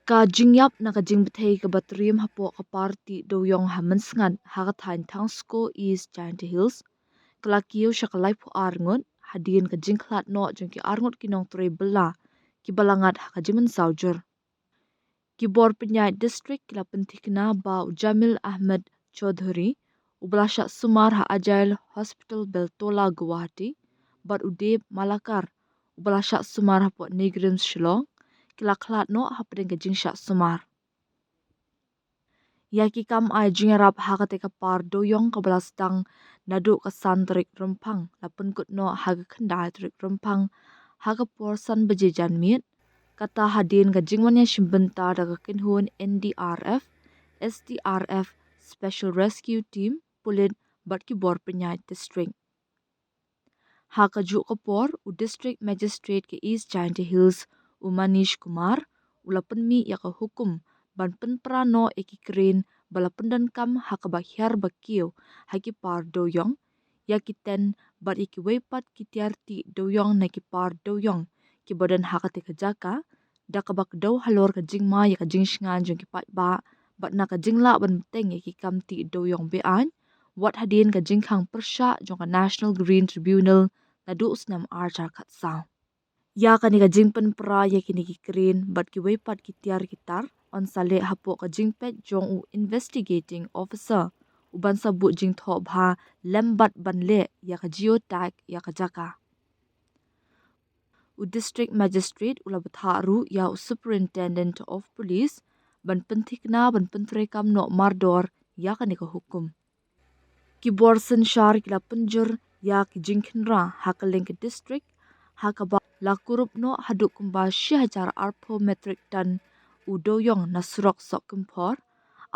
Ka jingyap na ka jingbethei ka batrium hapo ka party do yong hamansngan haka thain thangsko East Giant Hills kalakiyo siya kalay po arngot hadin ka jingklat no jong ki arngot kinong tre bela ki balangat haka jiman saujur. Ki bor penyai district kila pentikna ba Jamil Ahmed Chaudhuri ublasha sumar ha Agile Hospital Beltola Guwahati bat udeb Malakar ublasha sumar ha po Negrims Shillong kila klat no hapdeng ka jingsha sumar. Yaki kam ay jingarap hakate ka par doyong ka balastang nadu ka santrik rempang lapun kut no haga kendai trik rempang haga porsan bejejan mit kata hadin ka jingwanya shimbenta daga kinhun NDRF, SDRF Special Rescue Team pulit bat ki bor penyai district. Haka juk kapor u district magistrate ke East Giant Hills u Manish Kumar ula penmi ya ka hukum ban penprano eki keren bala pendankam haka bahyar bakiyo haki par doyong ya kiten bat iki wepat kitiarti doyong na ki par doyong ki badan haka te kajaka da ka bak daw halor ka jingma ya ka jingshngan jong ki pat ba bat na ka jingla ban teng ya ki kamti doyong bean wat hadin ka jingkhang persha jong ka National Green Tribunal na duus nam arjar katsa. Ya kani ka jingpen pra ya kini ki keren bat ki wepat ki tiar kitar on sale hapo ka jingpet jong u investigating officer uban sabu jing tho bha lembat banle ya ka geotag ya ka jaka. U district magistrate ula batharu ya u superintendent of police ban pentikna ban pentrekam no mardor ya kani ka hukum. Ki borsen shar kila penjur ya ki jingkhinra hakaling ke district hakaba lakurup no haduk kumba 1000 arpo metric ton udoyong na surok sok kumpor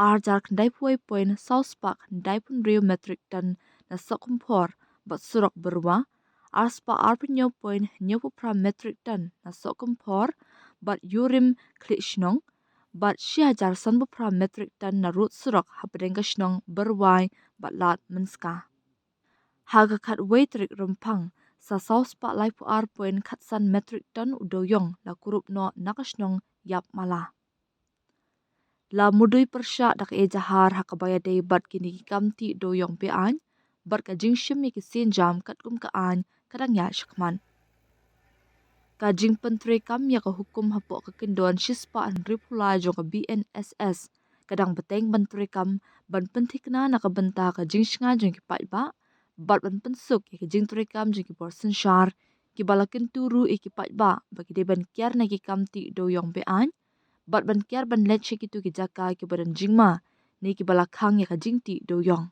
arjar kandai puai point south park kandai pun rio metric ton na sok kumpor bat surok berwa arspa arpenyo point nyopu pra metric ton na sok kumpor bat yurim klishnong bat 1000 sanbu pra metric ton na rut surok hapadengka shnong berwai bat lat menska. Haga kat waitrik rempang sa saus pa lai pu ar point katsan metric ton udoyong la kurup no nakasnong yap mala. La mudui persya dak e jahar hakabaya day bat kini kamti doyong bean bat ka jingshim mi kisin jam kat kum kaan kadang ya shakman. Ka jing pentre kam ya ka hukum hapo ka kindon shispa an ripula jong ka BNSS kadang beteng pentre kam ban pentikna nakabenta ka jingshnga jong ki pat ba bat ban pensuk ya ki jing trekam jing ki borsen shar ki balakin turu e ki pat ba bagi de ban kiar na ki kamti doyong bean bat ban kiar ban let ki tu ki jaka ki badan jingma ne ki balakang ya ka jingti doyong.